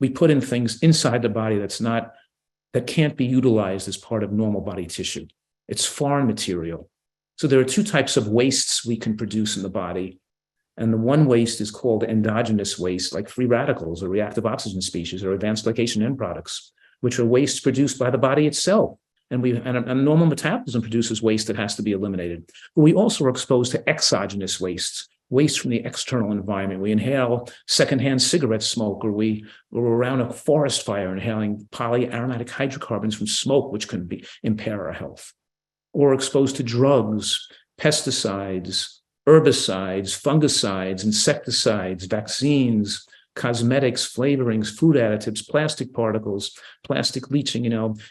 we put in things inside the body that can't be utilized as part of normal body tissue. It's foreign material. So there are two types of wastes we can produce in the body. And the one waste is called endogenous waste, like free radicals or reactive oxygen species or advanced glycation end products, which are wastes produced by the body itself. And a normal metabolism produces waste that has to be eliminated. But we also are exposed to exogenous wastes, waste from the external environment. We inhale secondhand cigarette smoke, or we're around a forest fire inhaling polyaromatic hydrocarbons from smoke, which can impair our health. Or exposed to drugs, pesticides, herbicides, fungicides, insecticides, vaccines, cosmetics, flavorings, food additives, plastic particles, plastic leaching,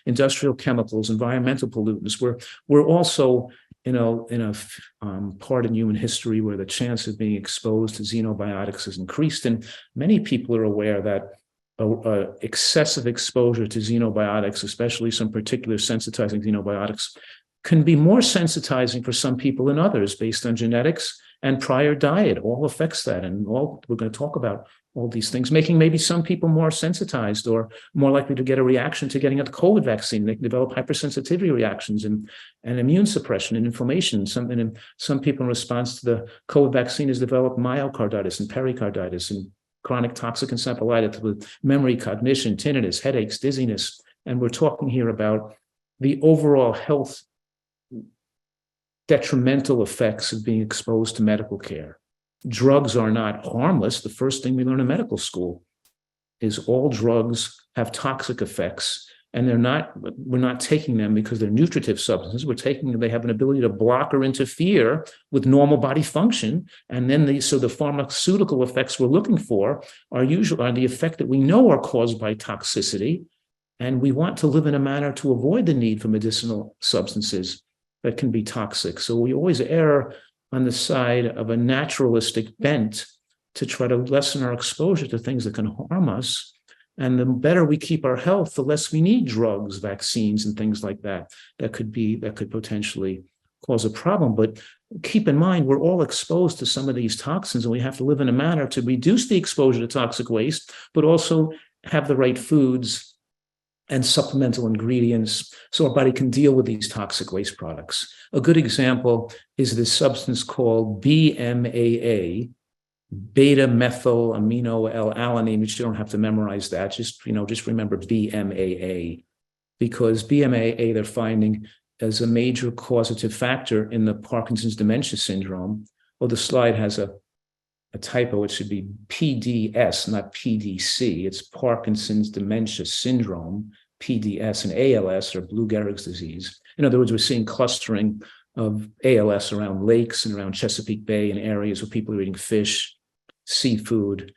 industrial chemicals, environmental pollutants. We're also, in a part in human history where the chance of being exposed to xenobiotics has increased, and many people are aware that excessive exposure to xenobiotics, especially some particular sensitizing xenobiotics, can be more sensitizing for some people than others based on genetics and prior diet. All affects that. And we're going to talk about all these things, making maybe some people more sensitized or more likely to get a reaction to getting a COVID vaccine. They can develop hypersensitivity reactions and immune suppression and inflammation. Some people in response to the COVID vaccine has developed myocarditis and pericarditis and chronic toxic encephalitis with memory, cognition, tinnitus, headaches, dizziness. And we're talking here about the overall health detrimental effects of being exposed to medical care. Drugs are not harmless. The first thing we learn in medical school is all drugs have toxic effects, and we're not taking them because they're nutritive substances. We're taking them, they have an ability to block or interfere with normal body function. And then so the pharmaceutical effects we're looking for are the effect that we know are caused by toxicity. And we want to live in a manner to avoid the need for medicinal substances that can be toxic. So we always err on the side of a naturalistic bent to try to lessen our exposure to things that can harm us. And the better we keep our health, the less we need drugs, vaccines, and things like that could potentially cause a problem. But keep in mind, we're all exposed to some of these toxins, and we have to live in a manner to reduce the exposure to toxic waste, but also have the right foods and supplemental ingredients so our body can deal with these toxic waste products. A good example is this substance called BMAA, beta-methyl amino-L-alanine, which you don't have to memorize that. Just remember BMAA, because BMAA they're finding as a major causative factor in the Parkinson's dementia syndrome. Well, the slide has a typo. It should be PDS, not PDC. It's Parkinson's dementia syndrome, PDS, and ALS, or Lou Gehrig's disease. In other words, we're seeing clustering of ALS around lakes and around Chesapeake Bay and areas where people are eating fish, seafood,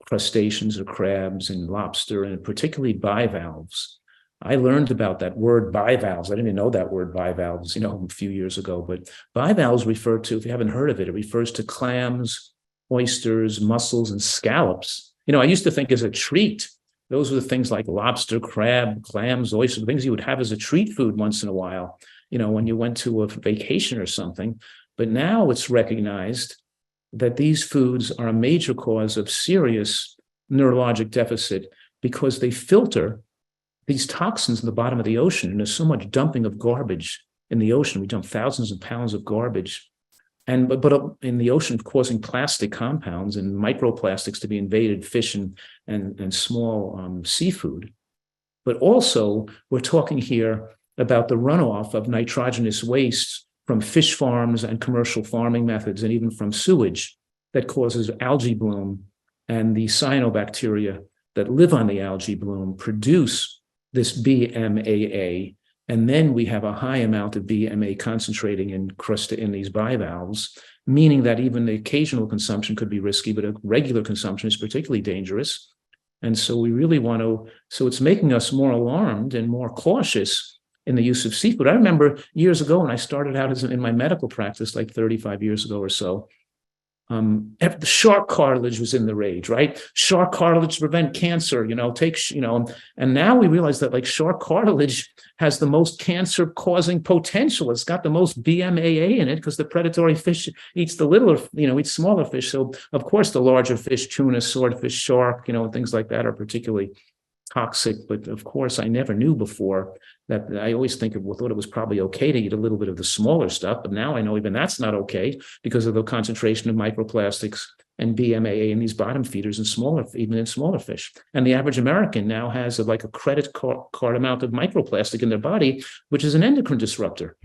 crustaceans or crabs and lobster, and particularly bivalves. I learned about that word bivalves. I didn't even know that word bivalves, a few years ago. But bivalves refer to, if you haven't heard of it, it refers to clams, oysters, mussels, and scallops. I used to think as a treat, those were the things like lobster, crab, clams, oysters, things you would have as a treat food once in a while, when you went to a vacation or something. But now it's recognized that these foods are a major cause of serious neurologic deficit because they filter these toxins in the bottom of the ocean. And there's so much dumping of garbage in the ocean. We dump thousands of pounds of garbage. But in the ocean, causing plastic compounds and microplastics to be invaded fish and small seafood. But also, we're talking here about the runoff of nitrogenous waste from fish farms and commercial farming methods, and even from sewage that causes algae bloom. And the cyanobacteria that live on the algae bloom produce this BMAA. And then we have a high amount of BMA concentrating in these bivalves, meaning that even the occasional consumption could be risky, but a regular consumption is particularly dangerous. And so we really so it's making us more alarmed and more cautious in the use of seafood. I remember years ago when I started out in my medical practice, like 35 years ago or so, The shark cartilage was in the rage, right? Shark cartilage to prevent cancer, and now we realize that like shark cartilage has the most cancer causing potential. It's got the most BMAA in it because the predatory fish eats the littler, eats smaller fish. So of course the larger fish, tuna, swordfish, shark, things like that are particularly toxic. But of course, I never knew before that. I always thought it was probably okay to eat a little bit of the smaller stuff, but now I know even that's not okay because of the concentration of microplastics and BMAA in these bottom feeders and even in smaller fish. And the average American now has a credit card amount of microplastic in their body, which is an endocrine disruptor.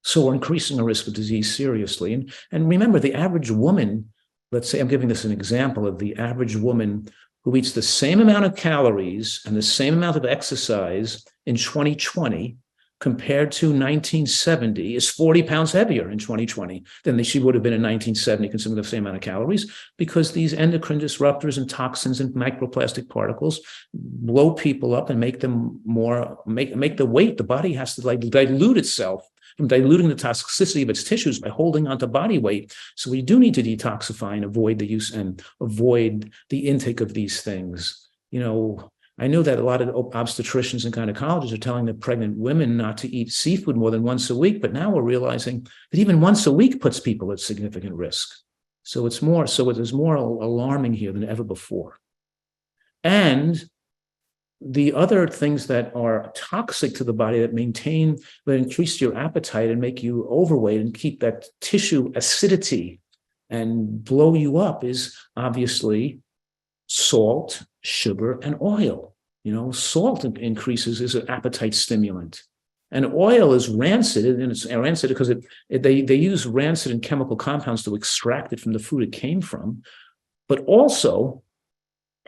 So we're increasing the risk of disease seriously. And remember, the average woman, let's say I'm giving this an example of the average woman who eats the same amount of calories and the same amount of exercise in 2020 compared to 1970 is 40 pounds heavier in 2020 than she would have been in 1970 consuming the same amount of calories, because these endocrine disruptors and toxins and microplastic particles blow people up and make them make the weight. The body has to dilute itself from diluting the toxicity of its tissues by holding onto body weight. So we do need to detoxify and avoid the use and avoid the intake of these things. I know that a lot of obstetricians and gynecologists are telling the pregnant women not to eat seafood more than once a week, but now we're realizing that even once a week puts people at significant risk. So it is more alarming here than ever before. And the other things that are toxic to the body that increase your appetite and make you overweight and keep that tissue acidity and blow you up is obviously salt, sugar, and oil. Salt increases is an appetite stimulant. And oil is rancid, and it's rancid because they use rancid and chemical compounds to extract it from the food it came from. But also,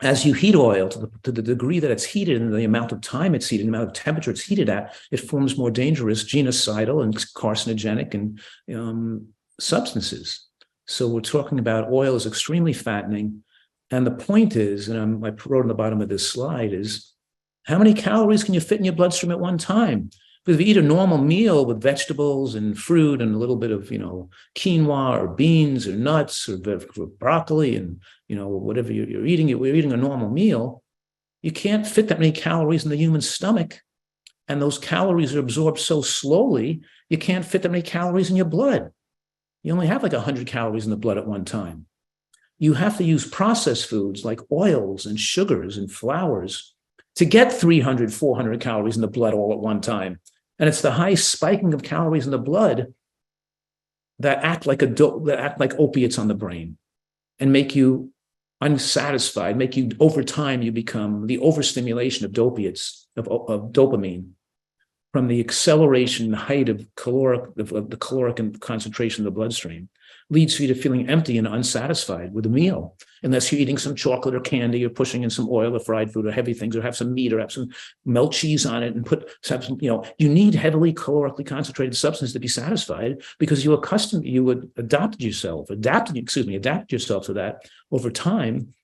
as you heat oil to the degree that it's heated and the amount of time it's heated, the amount of temperature it's heated at, it forms more dangerous genocidal and carcinogenic and substances. So we're talking about oil is extremely fattening. And the point is, and I wrote on the bottom of this slide, is how many calories can you fit in your bloodstream at one time? Because if you eat a normal meal with vegetables and fruit and a little bit of, quinoa or beans or nuts or broccoli and, whatever you're eating, we're eating a normal meal, you can't fit that many calories in the human stomach. And those calories are absorbed so slowly, you can't fit that many calories in your blood. You only have 100 calories in the blood at one time. You have to use processed foods like oils and sugars and flours to get 300, 400 calories in the blood all at one time. And it's the high spiking of calories in the blood that act like opiates on the brain and make you unsatisfied, over time, you become the overstimulation of opiates, of dopamine, from the acceleration and height of the caloric concentration of the bloodstream, leads you to feeling empty and unsatisfied with a meal, unless you're eating some chocolate or candy or pushing in some oil or fried food or heavy things, or have some meat or have some melt cheese on it and you need heavily calorically concentrated substance to be satisfied, because you adapted yourself to that over time.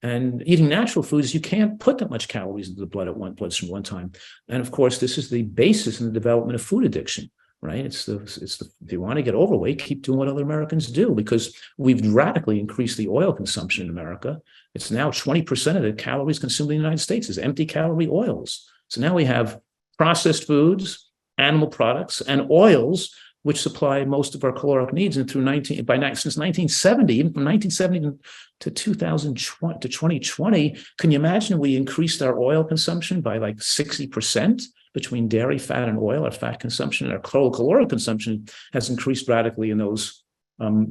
And eating natural foods, you can't put that much calories into the bloodstream at one time. And of course, this is the basis in the development of food addiction, right? It's the if you want to get overweight, keep doing what other Americans do, because we've radically increased the oil consumption in America. It's now 20% of the calories consumed in the United States is empty calorie oils. So now we have processed foods, animal products, and oils, which supply most of our caloric needs. And since 1970, even from 1970 to 2020, can you imagine we increased our oil consumption by 60% between dairy, fat, and oil? Our fat consumption and our total caloric consumption has increased radically in those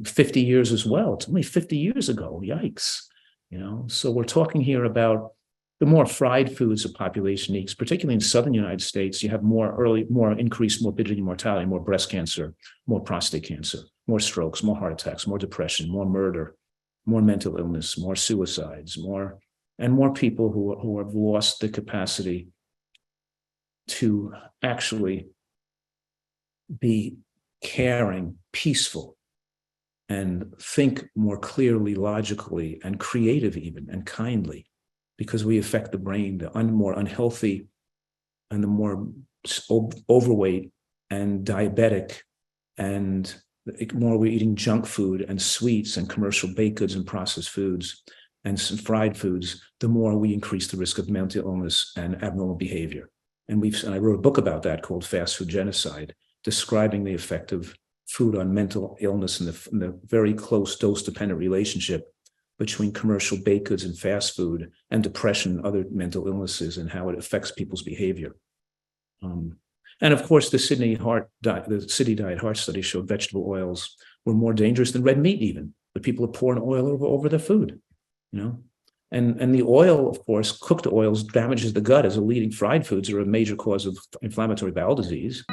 50 years as well. It's only 50 years ago. Yikes. So we're talking here about the more fried foods the population eats, particularly in southern United States. You have more increased morbidity and mortality, more breast cancer, more prostate cancer, more strokes, more heart attacks, more depression, more murder, more mental illness, more suicides, more people who have lost the capacity to actually be caring, peaceful, and think more clearly, logically, and creative even, and kindly. Because we affect the brain, the more unhealthy and the more overweight and diabetic and the more we're eating junk food and sweets and commercial baked goods and processed foods and some fried foods, the more we increase the risk of mental illness and abnormal behavior. And I wrote a book about that called Fast Food Genocide, describing the effect of food on mental illness and the very close dose-dependent relationship between commercial baked goods and fast food and depression and other mental illnesses and how it affects people's behavior. And of course, the City Diet Heart Study showed vegetable oils were more dangerous than red meat even, but people are pouring oil over their food, And the oil, of course, cooked oils damages the gut as a leading fried foods are a major cause of inflammatory bowel disease.